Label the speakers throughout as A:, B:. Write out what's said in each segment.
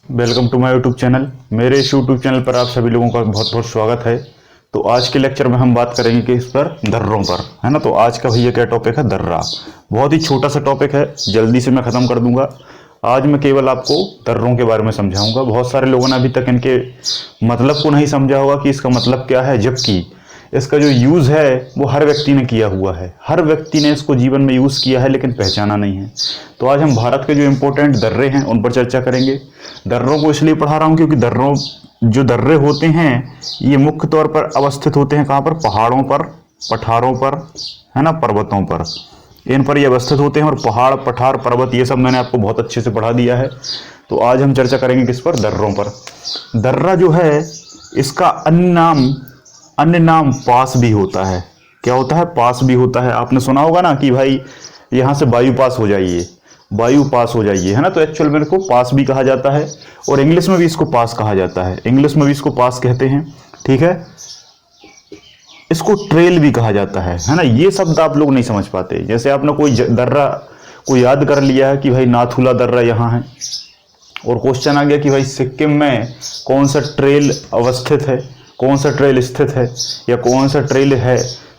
A: Welcome to my YouTube channel. मेरे इस YouTube channel पर आप सभी लोगों का बहुत बहुत स्वागत है। तो आज के लेक्चर में हम बात करेंगे कि इस पर दर्रों पर, है ना। तो आज का भैया क्या टॉपिक है, दर्रा। बहुत ही छोटा सा टॉपिक है, जल्दी से मैं ख़त्म कर दूंगा। आज मैं केवल आपको दर्रों के बारे में समझाऊंगा। बहुत सारे लोगों ने अभी तक इनके मतलब को नहीं समझा होगा कि इसका मतलब क्या है, जबकि इसका जो यूज़ है वो हर व्यक्ति ने किया हुआ है, हर व्यक्ति ने इसको जीवन में यूज़ किया है लेकिन पहचाना नहीं है। तो आज हम भारत के जो इम्पोर्टेंट दर्रे हैं उन पर चर्चा करेंगे। दर्रों को इसलिए पढ़ा रहा हूँ क्योंकि जो दर्रे होते हैं ये मुख्य तौर पर अवस्थित होते हैं कहाँ पर, पहाड़ों पर, पठारों पर, है ना, पर्वतों पर। इन पर ये अवस्थित होते हैं और पहाड़, पठार, पर्वत ये सब मैंने आपको बहुत अच्छे से पढ़ा दिया है। तो आज हम चर्चा करेंगे किस पर, दर्रों पर। दर्रा जो है इसका अन्य नाम पास भी होता है। क्या होता है, पास भी होता है। आपने सुना होगा ना कि भाई यहाँ से वायु पास हो जाइए, वायु पास हो जाइए, है ना। तो एक्चुअल में इसको पास भी कहा जाता है और इंग्लिश में भी इसको पास कहा जाता है, इंग्लिश में भी इसको पास कहते हैं, ठीक है। इसको ट्रेल भी कहा जाता है ना। ये शब्द आप लोग नहीं समझ पाते। जैसे आपने कोई दर्रा को याद कर लिया है कि भाई नाथुला दर्रा यहाँ है, और क्वेश्चन आ गया कि भाई सिक्किम में कौन सा ट्रेल अवस्थित है, कौन सा ट्रेल स्थित है, या कौन सा ट्रेल है,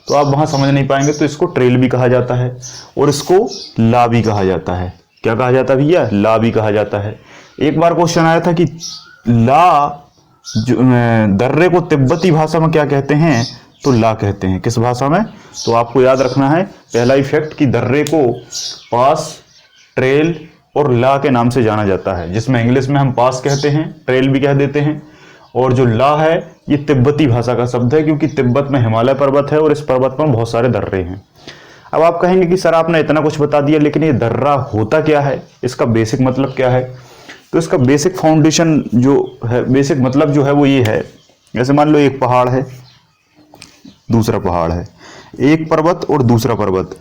A: तो आप वहां समझ नहीं पाएंगे। तो इसको ट्रेल भी कहा जाता है और इसको ला भी कहा जाता है। क्या कहा जाता है भैया, ला भी कहा जाता है। एक बार क्वेश्चन आया था कि ला दर्रे को तिब्बती भाषा में क्या कहते हैं, तो ला कहते हैं। किस भाषा में, तो आपको याद रखना है पहला इफेक्ट कि दर्रे को पास, ट्रेल और ला के नाम से जाना जाता है, जिसमें इंग्लिश में हम पास कहते हैं, ट्रेल भी कह देते हैं। और जो ला है ये तिब्बती भाषा का शब्द है, क्योंकि तिब्बत में हिमालय पर्वत है और इस पर्वत पर बहुत सारे दर्रे हैं। अब आप कहेंगे कि सर आपने इतना कुछ बता दिया, लेकिन ये दर्रा होता क्या है, इसका बेसिक मतलब क्या है। तो इसका बेसिक फाउंडेशन जो है, बेसिक मतलब जो है वो ये है। जैसे मान लो एक पहाड़ है, दूसरा पहाड़ है, एक पर्वत और दूसरा पर्वत।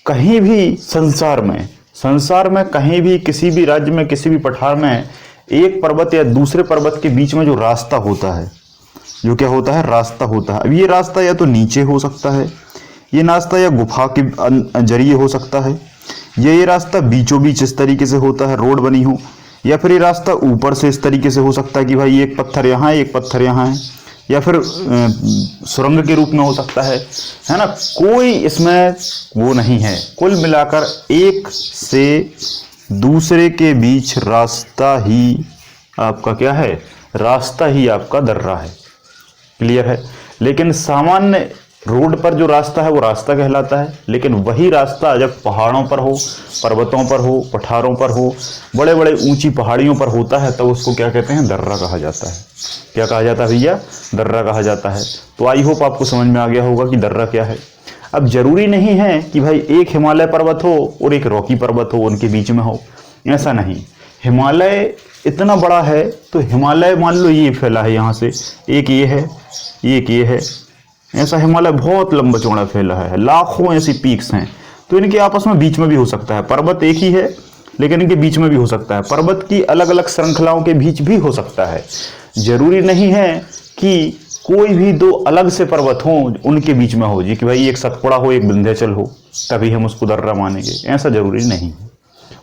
A: कहीं भी संसार में कहीं भी, किसी भी राज्य में, किसी भी पठार में एक पर्वत या दूसरे पर्वत के बीच में जो रास्ता होता है, जो क्या होता है, रास्ता होता है। अब ये रास्ता या तो नीचे हो सकता है, ये रास्ता या गुफा के जरिए हो सकता है, या ये रास्ता बीचों बीच इस तरीके से होता है, रोड बनी हो, या फिर ये रास्ता ऊपर से इस तरीके से हो सकता है कि भाई एक पत्थर यहाँ है, एक पत्थर यहाँ है, या फिर सुरंग के रूप में हो सकता है ना। कोई इसमें वो नहीं है। कुल मिलाकर एक से दूसरे के बीच रास्ता ही आपका क्या है, रास्ता ही आपका दर्रा है। क्लियर है। लेकिन सामान्य रोड पर जो रास्ता है वो रास्ता कहलाता है, लेकिन वही रास्ता जब पहाड़ों पर हो, पर्वतों पर हो, पठारों पर हो, बड़े बड़े ऊंची पहाड़ियों पर होता है, तो उसको क्या कहते हैं, दर्रा कहा जाता है। क्या कहा जाता है भैया, दर्रा कहा जाता है। तो आई होप आपको समझ में आ गया होगा कि दर्रा क्या है। अब जरूरी नहीं है कि भाई एक हिमालय पर्वत हो और एक रॉकी पर्वत हो, उनके बीच में हो, ऐसा नहीं। हिमालय इतना बड़ा है तो हिमालय मान लो ये फैला है, यहाँ से एक ये है, एक ये है, ऐसा हिमालय बहुत लंबा चौड़ा फैला है, लाखों ऐसी पीक्स हैं। तो इनके आपस में बीच में भी हो सकता है, पर्वत एक ही है लेकिन इनके बीच में भी हो सकता है, पर्वत की अलग अलग श्रृंखलाओं के बीच भी हो सकता है। जरूरी नहीं है कि कोई भी दो अलग से पर्वत हो उनके बीच में हो जी, कि भाई एक सतपुड़ा हो एक विंध्याचल हो तभी हम उसको दर्रा मानेंगे, ऐसा जरूरी नहीं है।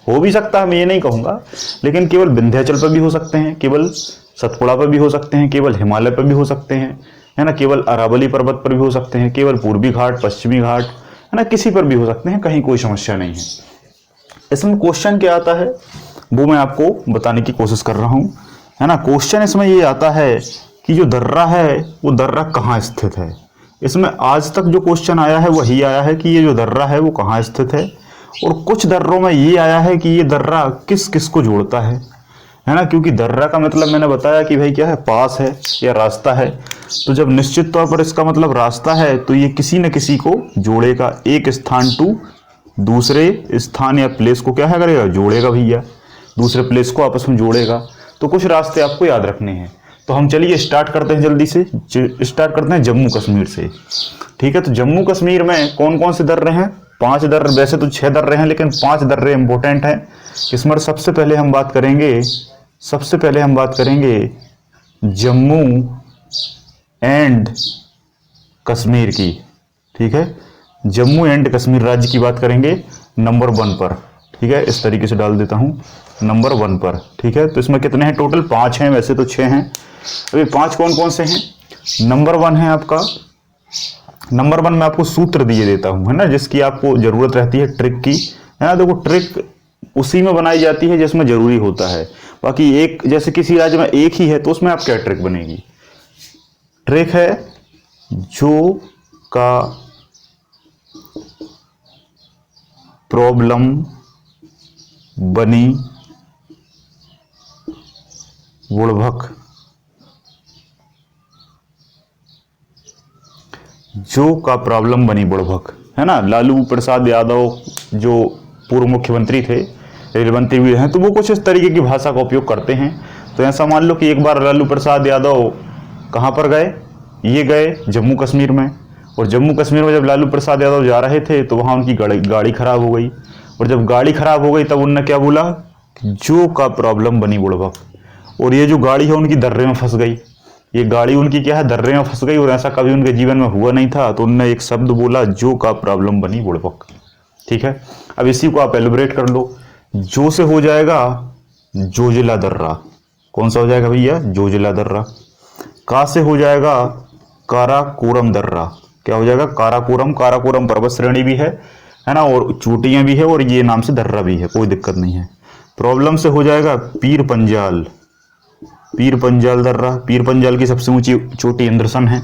A: हो भी सकता है, मैं ये नहीं कहूंगा, लेकिन केवल विंध्याचल पर भी हो सकते हैं, केवल सतपुड़ा पर भी हो सकते हैं, केवल हिमालय पर भी हो सकते हैं, है ना, केवल अरावली पर्वत पर भी हो सकते हैं, केवल पूर्वी घाट, पश्चिमी घाट, है ना, किसी पर भी हो सकते हैं, कहीं कोई समस्या नहीं है। इसमें क्वेश्चन क्या आता है वो मैं आपको बताने की कोशिश कर रहा हूं, है ना। क्वेश्चन इसमें ये आता है कि जो दर्रा है वो दर्रा कहाँ स्थित है। इसमें आज तक जो क्वेश्चन आया है वही आया है कि ये जो दर्रा है वो कहाँ स्थित है, और कुछ दर्रों में ये आया है कि ये दर्रा किस किस को जोड़ता है ना। क्योंकि दर्रा का मतलब मैंने बताया कि भाई क्या है, पास है या रास्ता है। तो जब निश्चित तौर पर इसका मतलब रास्ता है तो ये किसी न किसी को जोड़ेगा, एक स्थान टू दूसरे स्थान या प्लेस को क्या है करेगा, जोड़ेगा भैया, दूसरे प्लेस को आपस में जोड़ेगा। तो कुछ रास्ते आपको याद रखने हैं। तो हम चलिए स्टार्ट करते हैं, जल्दी से स्टार्ट करते हैं जम्मू कश्मीर से, ठीक है। तो जम्मू कश्मीर में कौन कौन से दर्रे हैं, 5 दर्रे, वैसे तो 6 दर्रे हैं लेकिन 5 दर्रे इंपॉर्टेंट हैं। इसमें सबसे पहले हम बात करेंगे जम्मू एंड कश्मीर की, ठीक है। जम्मू एंड कश्मीर राज्य की बात करेंगे नंबर 1 पर, ठीक है, इस तरीके से डाल देता हूँ नंबर 1 पर। ठीक है, तो इसमें कितने हैं टोटल? 5 हैं, वैसे तो 6 हैं। अभी 5 कौन कौन से हैं? नंबर 1 है आपका, नंबर 1 में आपको सूत्र दिए देता हूं, है ना, जिसकी आपको जरूरत रहती है, ट्रिक की, है ना। देखो ट्रिक उसी में बनाई जाती है जिसमें जरूरी होता है। बाकी एक जैसे किसी राज्य में एक ही है तो उसमें आप क्या ट्रिक बनेगी? ट्रिक है जो का प्रॉब्लम बनी बुड़भक, जो का प्रॉब्लम बनी बुड़भक, है ना। लालू प्रसाद यादव जो पूर्व मुख्यमंत्री थे, रेल मंत्री भी हैं, तो वो कुछ इस तरीके की भाषा का उपयोग करते हैं। तो ऐसा मान लो कि एक बार लालू प्रसाद यादव कहाँ पर गए? ये गए जम्मू कश्मीर में, और जम्मू कश्मीर में जब लालू प्रसाद यादव जा रहे थे तो वहाँ उनकी गाड़ी खराब हो गई, और जब गाड़ी खराब हो गई तब उनने क्या बोला? जो का प्रॉब्लम बनी बुड़भक। और ये जो गाड़ी है उनकी दर्रे में फंस गई, ये गाड़ी उनकी क्या है? दर्रे में फंस गई, और ऐसा कभी उनके जीवन में हुआ नहीं था। तो उन्होंने एक शब्द बोला, जो का प्रॉब्लम बनी बुड़भक। ठीक है, अब इसी को आप एलिब्रेट कर लो। जो से हो जाएगा जोजिला दर्रा, कौन सा हो जाएगा भैया? जोजिला दर्रा। का से हो जाएगा काराकोरम दर्रा, क्या हो जाएगा? काराकोरम। काराकोरम पर्वत श्रेणी भी है ना, और चोटियां भी है, और ये नाम से दर्रा भी है, कोई दिक्कत नहीं है। प्रॉब्लम से हो जाएगा पीर पंजाल, पीर पंजाल दर्रा। पीर पंजाल की सबसे ऊंची चोटी इंद्रसन है।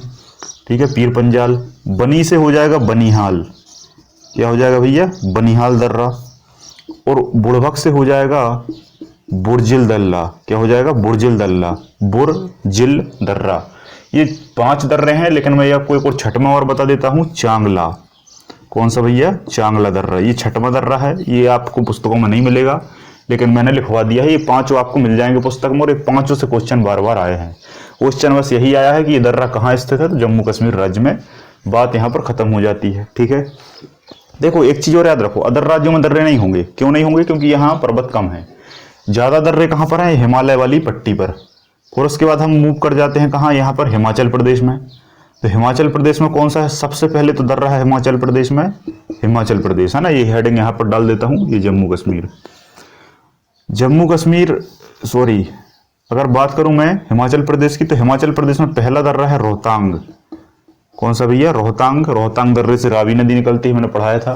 A: ठीक है, पीर पंजाल। बनी से हो जाएगा बनिहाल, क्या हो जाएगा भैया? बनिहाल दर्रा। और बुड़भक से हो जाएगा बुर्जिल दल्ला, क्या हो जाएगा? बुर्जिल दल्ला, बुर्जिल दर्रा। ये 5 दर्रे हैं, लेकिन मैं आपको एक और छठवां और बता देता हूं, चांगला। कौन सा भैया? चांगला दर्रा। ये छठवां दर्रा है, ये आपको पुस्तकों में नहीं मिलेगा, लेकिन मैंने लिखवा दिया है। ये 5 आपको मिल जाएंगे पुस्तक में, और ये 5 से क्वेश्चन बार बार आए हैं। क्वेश्चन बस यही आया है कि ये दर्रा कहाँ स्थित है, तो जम्मू कश्मीर राज्य में। बात यहाँ पर खत्म हो जाती है। ठीक है, देखो एक चीज और याद रखो, अदर राज्यों में दर्रे नहीं होंगे। क्यों नहीं होंगे? क्योंकि यहाँ पर्वत कम है। ज्यादा दर्रे कहाँ पर है? हिमालय वाली पट्टी पर। और उसके बाद हम मूव कर जाते हैं कहाँ? यहाँ पर हिमाचल प्रदेश में। तो हिमाचल प्रदेश में कौन सा है? सबसे पहले तो दर्रा है हिमाचल प्रदेश में, हिमाचल प्रदेश, है ना। ये हेडिंग यहाँ पर डाल देता हूँ, ये जम्मू कश्मीर। जम्मू कश्मीर, सॉरी, अगर बात करूं मैं हिमाचल प्रदेश की, तो हिमाचल प्रदेश में पहला दर्रा है रोहतांग। कौन सा भैया? रोहतांग। रोहतांग दर्रे से रावी नदी निकलती है, मैंने पढ़ाया था।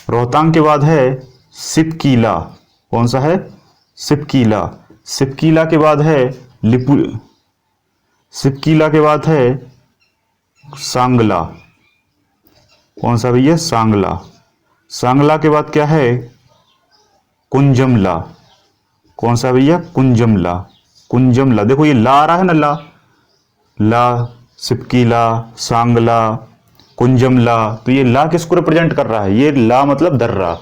A: रोहतांग के बाद है सिपकीला। कौन सा है? सिपकीला। सिपकीला के बाद है सिपकीला के बाद है सांगला। कौन सा भैया? सांगला। सांगला के बाद क्या है? कुंजमला। कौन सा भैया? कुंजमला। कुंजमला। देखो ये ला आ रहा है ना, ला, ला, सिपकीला, सांगला, कुंजमला। तो ये ला किसको रिप्रेजेंट कर रहा है? ये ला मतलब दर्रा।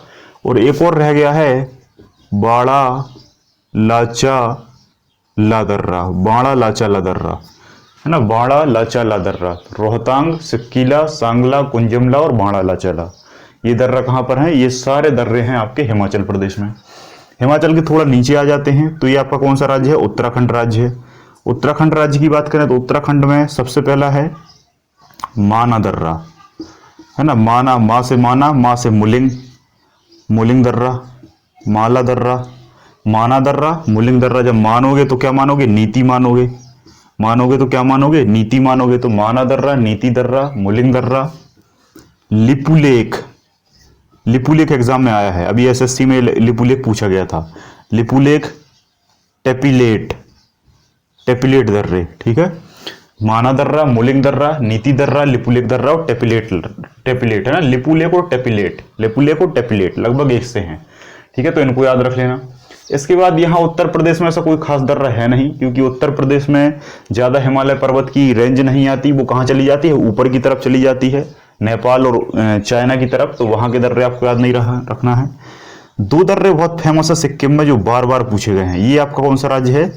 A: और एक और रह गया है बाड़ा लाचा ला दर्रा, बाड़ा लाचा ला दर्रा, है ना। बाड़ा लाचा ला दर्रा, रोहतांग, सिपकीला, सांगला, कुंजमला और बाड़ा लाचा ला, ये दर्रा कहाँ पर है? ये सारे दर्रे हैं आपके हिमाचल प्रदेश में। हिमाचल के थोड़ा नीचे आ जाते हैं तो ये आपका कौन सा राज्य है? उत्तराखंड राज्य है। उत्तराखंड राज्य की बात करें तो उत्तराखंड में सबसे पहला है माना दर्रा, है ना। माना, माँ से माना, माँ से मुलिंग, मुलिंग दर्रा, माला दर्रा, माना दर्रा, मुलिंग दर्रा। जब मानोगे तो क्या मानोगे? नीति मानोगे। मानोगे तो क्या मानोगे? नीति मानोगे। तो माना दर्रा, नीति दर्रा, मुलिंग दर्रा। लिपुलेख, लिपुलेख एग्जाम में आया है, अभी एसएससी में लिपुलेख पूछा गया था। लिपुलेख, टेपिलेट, टेपिलेट दर्रे। ठीक है, माना दर्रा, मुलिंग दर्रा, नीति दर्रा, लिपुलेख दर्रा और टेपिलेट, टेपिलेट, है ना। लिपुलेख और टेपिलेट, लिपुलेख और टेपिलेट लगभग एक से हैं। ठीक है, तो इनको याद रख लेना। इसके बाद यहाँ उत्तर प्रदेश में ऐसा कोई खास दर्रा है नहीं, क्योंकि उत्तर प्रदेश में ज्यादा हिमालय पर्वत की रेंज नहीं आती। वो कहाँ चली जाती है? ऊपर की तरफ चली जाती है, नेपाल और चाइना की तरफ। तो वहां के दर्रे आपको याद नहीं रखना है। 2 दर्रे बहुत फेमस है सिक्किम में, जो बार बार पूछे गए हैं। ये आपका कौन सा राज्य है?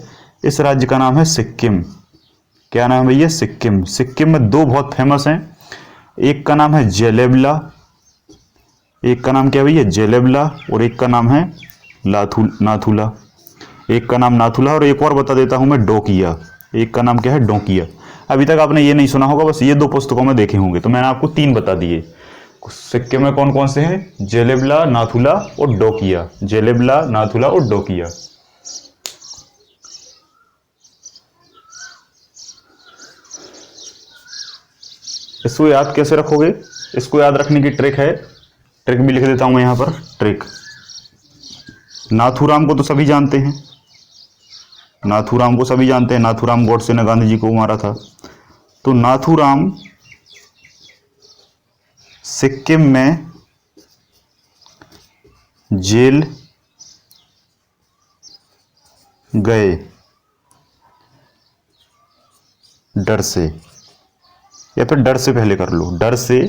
A: इस राज्य का नाम है सिक्किम। क्या नाम है भैया? सिक्किम। सिक्किम में 2 बहुत फेमस हैं, एक का नाम है जेलेबला, एक का नाम क्या भैया? जेलेबला, और एक का नाम है नाथुला। एक का नाम नाथुला, और एक और बता देता हूं मैं, डोकिया। एक का नाम क्या है? डोकिया। अभी तक आपने ये नहीं सुना होगा, बस ये 2 पुस्तकों में देखे होंगे, तो मैंने आपको 3 बता दिए। सिक्किम में कौन कौन से हैं? जेलेबला, नाथुला और डोकिया। जेलेबला, नाथुला और डोकिया। इसको याद कैसे रखोगे? इसको याद रखने की ट्रिक है, ट्रिक भी लिख देता हूं मैं यहां पर। ट्रिक, नाथूराम को तो सभी जानते हैं, नाथूराम को सभी जानते हैं। नाथूराम गोडसे ने गांधी जी को मारा था। तो नाथूराम सिक्किम में जेल गए डर से, या फिर डर से पहले कर लो, डर से,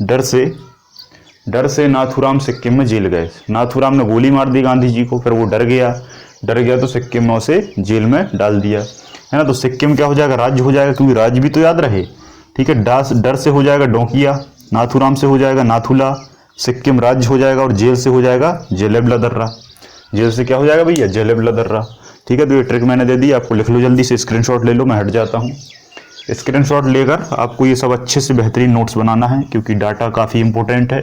A: डर से, डर से नाथूराम सिक्किम में जेल गए। नाथूराम ने गोली मार दी गांधी जी को, फिर वो डर गया, डर गया तो सिक्किम में उसे जेल में डाल दिया, है ना। तो सिक्किम क्या हो जाएगा? राज्य हो जाएगा, क्योंकि राज्य भी तो याद रहे, ठीक है। डर से हो जाएगा डोकिया, नाथूराम से हो जाएगा नाथुला, सिक्किम राज्य हो जाएगा, और जेल से हो जाएगा जेलेबला दर्रा। जेल से क्या हो जाएगा भैया? जेलेबला दर्रा, ठीक है। तो ये ट्रिक मैंने दे दी, आपको लिख लो, जल्दी से स्क्रीनशॉट ले लो, मैं हट जाता हूँ। स्क्रीनशॉट लेकर आपको ये सब अच्छे से बेहतरीन नोट्स बनाना है, क्योंकि डाटा काफ़ी इंपॉर्टेंट है।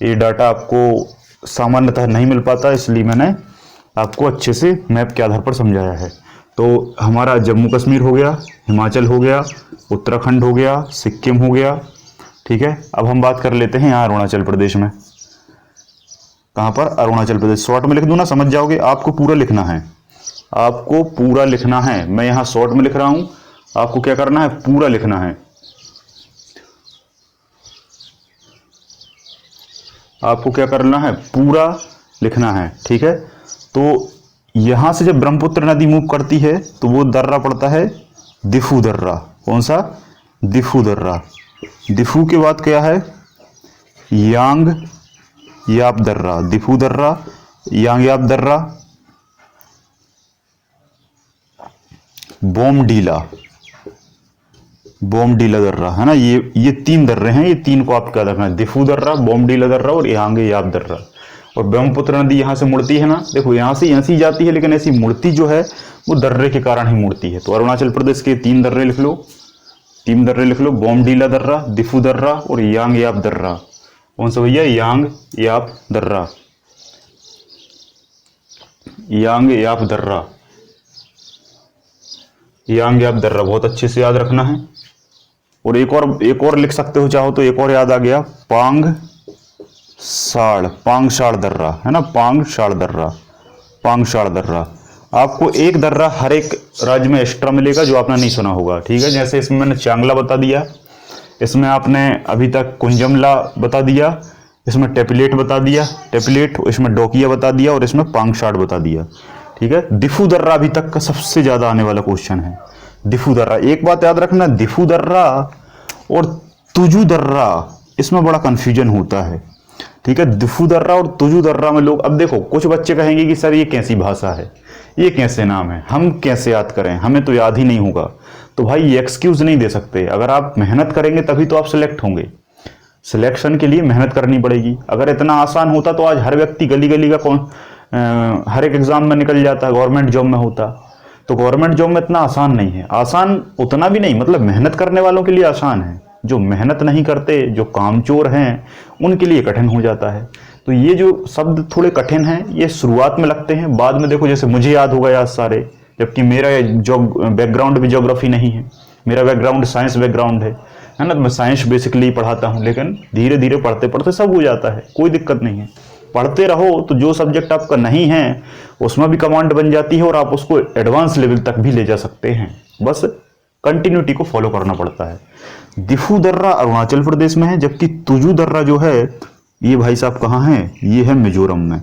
A: ये डाटा आपको सामान्यतः नहीं मिल पाता, इसलिए मैंने आपको अच्छे से मैप के आधार पर समझाया है। तो हमारा जम्मू कश्मीर हो गया, हिमाचल हो गया, उत्तराखंड हो गया, सिक्किम हो गया, ठीक है। अब हम बात कर लेते हैं यहाँ अरुणाचल प्रदेश में। कहाँ पर? अरुणाचल प्रदेश। शॉर्ट में लिख दूँ ना, समझ जाओगे। आपको पूरा लिखना है, आपको पूरा लिखना है। मैं यहाँ शॉर्ट में लिख रहा हूँ, आपको क्या करना है? पूरा लिखना है। आपको क्या करना है? पूरा लिखना है, ठीक है। तो यहां से जब ब्रह्मपुत्र नदी मूव करती है तो वो दर्रा पड़ता है दिफू दर्रा। कौन सा? दिफू दर्रा। दिफू के बाद क्या है? यांग याप दर्रा। दिफू दर्रा, यांग याप दर्रा, बोमडीला, बोमडीला दर्रा, है ना। ये तीन दर्रे हैं, ये तीन को आपको याद रखना है, दिफू दर्रा, बोमडीला दर्रा और यांग याप दर्रा। और ब्रह्मपुत्र नदी यहां से मुड़ती है ना, देखो यहां से ऐसी जाती है, लेकिन ऐसी मुड़ती जो है वो दर्रे के कारण ही मुड़ती है। तो अरुणाचल प्रदेश के तीन दर्रे लिख लो, तीन दर्रे लिख लो, बोमडीला दर्रा, दिफू दर्रा और यांग याप दर्रा। कौन सा भैया? यांग याप दर्रा, यांग याप दर्रा, यांग याप दर्रा बहुत अच्छे से याद रखना है। और एक और लिख सकते हो चाहो तो, एक और याद आ गया, पांगसाड़ दर्रा, है ना। पांगसाड़ दर्रा, पांगसाड़ दर्रा। आपको एक दर्रा हर एक राज्य में एक्स्ट्रा मिलेगा जो आपने नहीं सुना होगा, ठीक है। जैसे इसमें मैंने चांगला बता दिया, इसमें आपने अभी तक कुंजमला बता दिया, इसमें टेपलेट बता दिया, टेपलेट, इसमें डोकिया बता दिया, और इसमें पांगसाड़ बता दिया, ठीक है। दिफू दर्रा अभी तक का सबसे ज्यादा आने वाला क्वेश्चन है, दिफू दर्रा। एक बात याद रखना, दिफू दर्रा और तुजू दर्रा, इसमें बड़ा कंफ्यूजन होता है, ठीक है। दिफू दर्रा और तुजू दर्रा में लोग, अब देखो कुछ बच्चे कहेंगे कि सर ये कैसी भाषा है, ये कैसे नाम है, हम कैसे याद करें, हमें तो याद ही नहीं होगा। तो भाई ये एक्सक्यूज नहीं दे सकते, अगर आप मेहनत करेंगे तभी तो आप सिलेक्ट होंगे। सिलेक्शन के लिए मेहनत करनी पड़ेगी। अगर इतना आसान होता तो आज हर व्यक्ति गली गली का हर एक एग्जाम में निकल जाता, गवर्नमेंट जॉब में होता। तो गवर्नमेंट जॉब में इतना आसान नहीं है, आसान उतना भी नहीं, मतलब मेहनत करने वालों के लिए आसान है, जो मेहनत नहीं करते, जो कामचोर हैं, उनके लिए कठिन हो जाता है। तो ये जो शब्द थोड़े कठिन हैं, ये शुरुआत में लगते हैं, बाद में देखो जैसे मुझे याद होगा याद सारे, जबकि मेरा जो बैकग्राउंड भी ज्योग्राफी नहीं है, मेरा बैकग्राउंड साइंस बैकग्राउंड है ना। तो मैं साइंस बेसिकली पढ़ाता हूँ, लेकिन धीरे धीरे पढ़ते पढ़ते सब हो जाता है, कोई दिक्कत नहीं है। पढ़ते रहो तो जो सब्जेक्ट आपका नहीं है उसमें भी कमांड बन जाती है, और आप उसको एडवांस लेवल तक भी ले जा सकते हैं, बस कंटिन्यूटी को फॉलो करना पड़ता है। दिफू दर्रा अरुणाचल प्रदेश में है, जबकि तुजू दर्रा जो है ये भाई साहब कहाँ है? ये है मिजोरम में।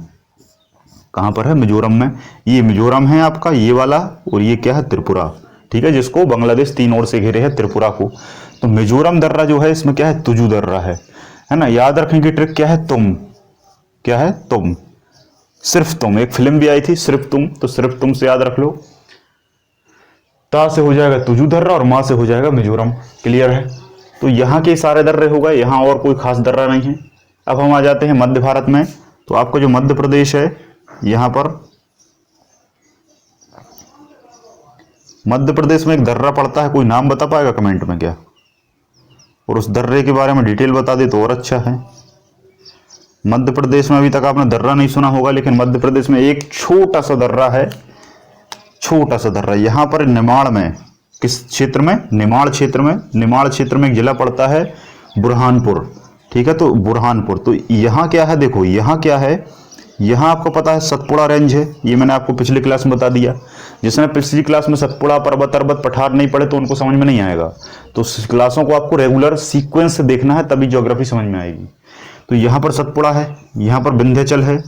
A: कहाँ पर है? मिजोरम में। ये मिजोरम है आपका, ये वाला, और ये क्या है? त्रिपुरा, ठीक है, जिसको बांग्लादेश तीन ओर से घेरे है, त्रिपुरा को। तो मिजोरम दर्रा जो है इसमें क्या है? तुजू दर्रा है ना। याद रखने की ट्रिक क्या है? तुम, क्या है? तुम, सिर्फ तुम। एक फिल्म भी आई थी सिर्फ तुम, तो सिर्फ तुम से याद रख लो। ता से हो जाएगा तुजू दर्रा और माँ से हो जाएगा मिजोरम। क्लियर है? तो यहाँ के सारे दर्रे हो गए, यहाँ और कोई खास दर्रा नहीं है। अब हम आ जाते हैं मध्य भारत में। तो आपका जो मध्य प्रदेश है, यहाँ पर मध्य प्रदेश में एक दर्रा पड़ता है, कोई नाम बता पाएगा कमेंट में क्या? और उस दर्रे के बारे में डिटेल बता दे तो और अच्छा है। मध्य प्रदेश में अभी तक आपने दर्रा नहीं सुना होगा, लेकिन मध्य प्रदेश में एक छोटा सा दर्रा है, छोटा सा दर्रा। यहाँ पर निमाड़ में, किस क्षेत्र में, निमाड़ क्षेत्र में, निमाड़ क्षेत्र में एक जिला पड़ता है बुरहानपुर। ठीक है, तो बुरहानपुर, तो यहाँ क्या है, देखो यहाँ क्या है, यहाँ आपको पता है सतपुड़ा रेंज है, ये मैंने आपको पिछली क्लास में बता दिया। जिसने पिछली क्लास में सतपुड़ा, पर्वत, अर्बत, पठार नहीं पढ़े तो उनको समझ में नहीं आएगा। तो क्लासों को आपको रेगुलर सीक्वेंस से देखना है, तभी ज्योग्राफी समझ में आएगी। तो यहाँ पर सतपुड़ा है, यहाँ पर विंध्याचल है,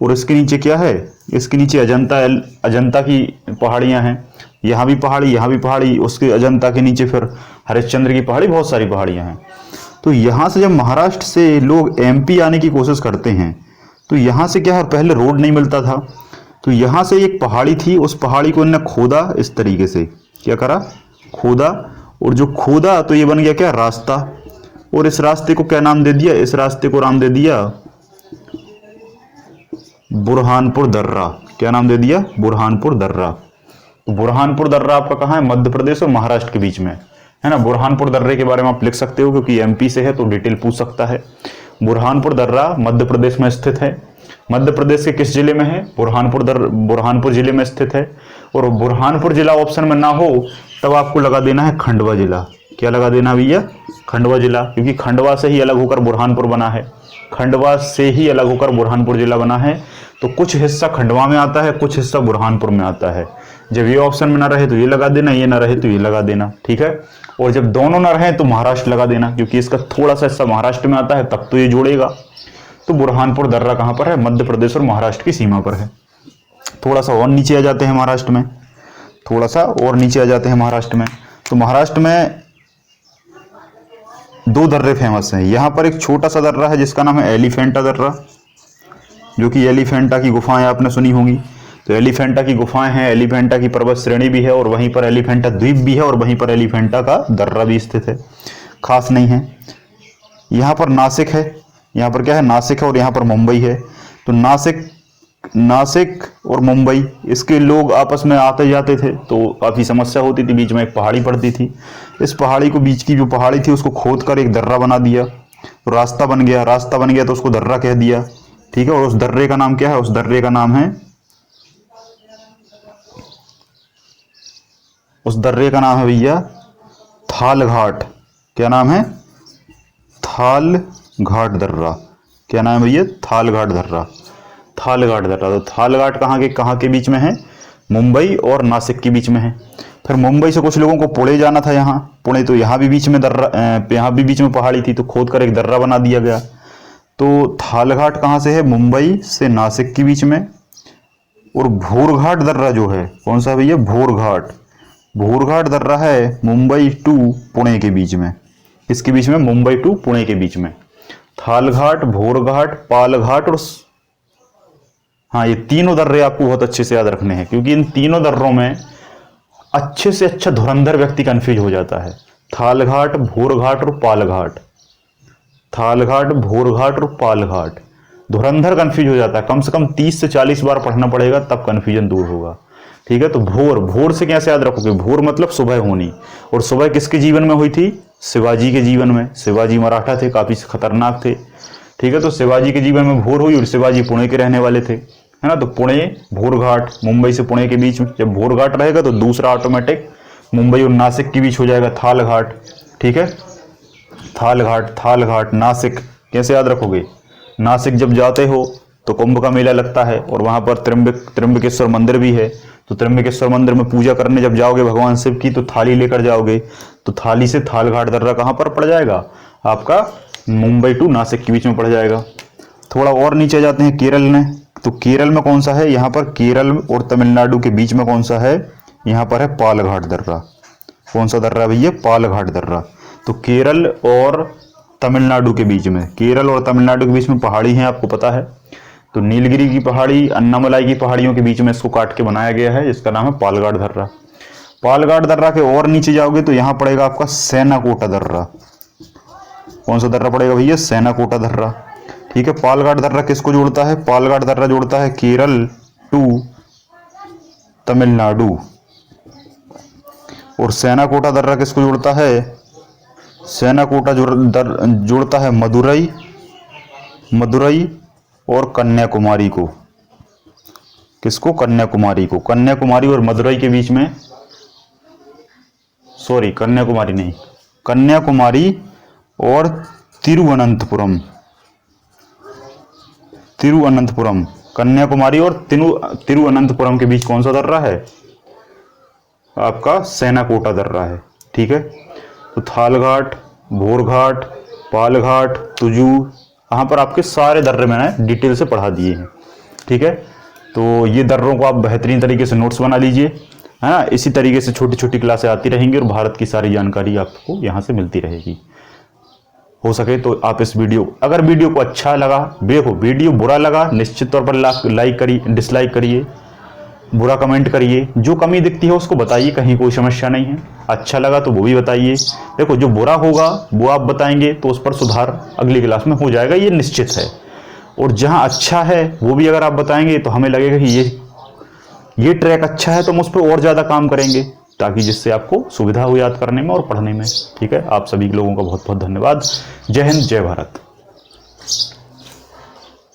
A: और इसके नीचे क्या है, इसके नीचे अजंता की पहाड़ियाँ हैं। यहाँ भी पहाड़ी, यहाँ भी पहाड़ी, उसके अजंता के नीचे फिर हरिश्चंद्र की पहाड़ी, बहुत सारी पहाड़ियाँ हैं। तो यहाँ से जब महाराष्ट्र से लोग एमपी आने की कोशिश करते हैं तो यहाँ से क्या है, पहले रोड नहीं मिलता था, तो यहाँ से एक पहाड़ी थी, उस पहाड़ी को इन्होंने खोदा, इस तरीके से क्या करा, खोदा, और जो खोदा तो ये बन गया क्या, रास्ता। और इस रास्ते को क्या नाम दे दिया, इस रास्ते को नाम दे दिया बुरहानपुर दर्रा। क्या नाम दे दिया, बुरहानपुर दर्रा। तो बुरहानपुर दर्रा आपका कहाँ है, मध्य प्रदेश और महाराष्ट्र के बीच में है ना। बुरहानपुर दर्रे के बारे में आप लिख सकते हो, क्योंकि एमपी से है तो डिटेल पूछ सकता है। बुरहानपुर दर्रा मध्य प्रदेश में स्थित है। मध्य प्रदेश के किस जिले में है, बुरहानपुर जिले में स्थित है। और बुरहानपुर जिला ऑप्शन में ना हो तब आपको लगा देना है खंडवा जिला। क्या लगा देना भैया, खंडवा जिला, क्योंकि खंडवा से ही अलग होकर बुरहानपुर बना है, खंडवा से ही अलग होकर बुरहानपुर जिला बना है। तो कुछ हिस्सा खंडवा में आता है, कुछ हिस्सा बुरहानपुर में आता है। जब ये ऑप्शन में ना रहे तो ये लगा देना, ये ना रहे तो ये लगा देना, ठीक है। और जब दोनों ना रहे तो महाराष्ट्र लगा देना, क्योंकि इसका थोड़ा सा हिस्सा महाराष्ट्र में आता है, तब तो ये जोड़ेगा। तो बुरहानपुर दर्रा कहाँ पर है, मध्य प्रदेश और महाराष्ट्र की सीमा पर है। थोड़ा सा और नीचे आ जाते हैं महाराष्ट्र में, थोड़ा सा और नीचे आ जाते हैं महाराष्ट्र में। तो महाराष्ट्र में दो दर्रे फेमस हैं। यहाँ पर एक छोटा सा दर्रा है जिसका नाम है एलिफेंटा दर्रा, जो कि एलिफेंटा की गुफाएं आपने सुनी होंगी। तो एलिफेंटा की गुफाएं हैं, एलिफेंटा की पर्वत श्रेणी भी है, और वहीं पर एलिफेंटा द्वीप भी है, और वहीं पर एलिफेंटा का दर्रा भी स्थित है, खास नहीं है। यहाँ पर नासिक है, यहाँ पर क्या है, नासिक है, और यहाँ पर मुंबई है। तो नासिक और मुंबई, इसके लोग आपस में आते जाते थे तो काफ़ी समस्या होती थी, बीच में एक पहाड़ी पड़ती थी। इस पहाड़ी को, बीच की जो पहाड़ी थी उसको खोद कर एक दर्रा बना दिया, रास्ता बन गया, रास्ता बन गया तो उसको दर्रा कह दिया, ठीक है। और उस दर्रे का नाम क्या है, उस दर्रे का नाम है, उस दर्रे का नाम है भैया थाल घाट। क्या नाम है, थाल घाट दर्रा। क्या नाम है भैया, थाल घाट दर्रा, थाल घाट दर्रा। तो थाल घाट कहाँ के बीच में है, मुंबई और नासिक के बीच में है। फिर मुंबई से कुछ लोगों को पुणे जाना था, यहाँ पुणे, तो यहाँ भी बीच में दर्रा, यहाँ भी बीच में पहाड़ी थी, तो खोद कर एक दर्रा बना दिया गया। तो थाल घाट कहाँ से है, मुंबई से नासिक के बीच में। और भोरघाट दर्रा जो है, कौन सा है भैया, भोरघाट, भोरघाट दर्रा है मुंबई टू पुणे के बीच में। किसके बीच में, मुंबई टू पुणे के बीच में। थालघाट, भोरघाट, पालघाट और हाँ, ये तीनों दर्रे आपको बहुत अच्छे से याद रखने हैं, क्योंकि इन तीनों दर्रों में अच्छे से अच्छा धुरंधर व्यक्ति कंफ्यूज हो जाता है। थालघाट, भोरघाट और पालघाट, थालघाट, भोरघाट और पालघाट, धुरंधर कंफ्यूज हो जाता है। कम से कम 30 से 40 बार पढ़ना पड़ेगा, तब कंफ्यूजन दूर होगा, ठीक है। तो भोर से कैसे याद रखोगे, भोर मतलब सुबह होनी, और सुबह किसके जीवन में हुई थी, शिवाजी के जीवन में। शिवाजी मराठा थे, काफी खतरनाक थे, ठीक है। तो शिवाजी के जीवन में भोर हुई, और शिवाजी पुणे के रहने वाले थे, है ना। तो पुणे, भोरघाट, मुंबई से पुणे के बीच में जब भोरघाट रहेगा तो दूसरा ऑटोमेटिक मुंबई और नासिक के बीच हो जाएगा थालघाट, ठीक है। थालघाट नासिक कैसे याद रखोगे, नासिक जब जाते हो तो कुंभ का मेला लगता है, और वहां पर त्र्यंबकेश्वर मंदिर भी है। तो त्र्यंबकेश्वर मंदिर में पूजा करने जब जाओगे भगवान शिव की, तो थाली लेकर जाओगे, तो थाली से थालघाट दर्रा कहाँ पर पड़ जाएगा, आपका मुंबई टू नासिक के बीच में पड़ जाएगा। थोड़ा और नीचे जाते हैं केरल में, तो केरल में कौन सा है, यहाँ पर केरल और तमिलनाडु के बीच में कौन सा है, यहाँ पर है पालघाट दर्रा। कौन सा दर्रा भैया, पालघाट दर्रा। तो केरल और तमिलनाडु के बीच में, केरल और तमिलनाडु के बीच में पहाड़ी है, आपको पता है। तो नीलगिरी की पहाड़ी, अन्नामलाई की पहाड़ियों के बीच में इसको काट के बनाया गया है, जिसका नाम है पालघाट दर्रा। पालघाट दर्रा के और नीचे जाओगे तो यहाँ पड़ेगा आपका सेनाकोटा दर्रा। कौन सा दर्रा पड़ेगा भैया, सेनाकोटा दर्रा, ठीक है। पालघाट दर्रा किसको जोड़ता है, पालघाट दर्रा जोड़ता है केरल टू तमिलनाडु, और सेनाकोटा दर्रा किसको जोड़ता है, सेना कोटा जोड़ता है मदुरई और कन्याकुमारी को। किसको? कन्याकुमारी को। कन्याकुमारी और मदुरई के बीच में, सॉरी कन्याकुमारी नहीं, कन्याकुमारी और तिरुवनंतपुरम, कन्याकुमारी और तिरुवनंतपुरम के बीच कौन सा दर्रा है? आपका सेना कोटा दर्रा है। ठीक है, तो थालघाट, भोरघाट, पालघाट, तुजू, यहाँ पर आपके सारे दर्रे मैंने डिटेल से पढ़ा दिए हैं। ठीक है, तो ये दर्रों को आप बेहतरीन तरीके से नोट्स बना लीजिए, है ना। इसी तरीके से छोटी छोटी क्लासें आती रहेंगी और भारत की सारी जानकारी आपको यहाँ से मिलती रहेगी। हो सके तो आप इस अगर वीडियो को अच्छा लगा, देखो वीडियो बुरा लगा निश्चित तौर पर लाइक करिए, डिसलाइक करिए, बुरा कमेंट करिए, जो कमी दिखती है उसको बताइए, कहीं कोई समस्या नहीं है। अच्छा लगा तो वो भी बताइए। देखो जो बुरा होगा वो आप बताएंगे तो उस पर सुधार अगली क्लास में हो जाएगा, ये निश्चित है। और जहां अच्छा है वो भी अगर आप बताएंगे तो हमें लगेगा कि ये ट्रैक अच्छा है, तो हम उस पर और ज़्यादा काम करेंगे, ताकि जिससे आपको सुविधा हो याद करने में और पढ़ने में। ठीक है, आप सभी लोगों का बहुत बहुत धन्यवाद। जय हिंद, जय भारत।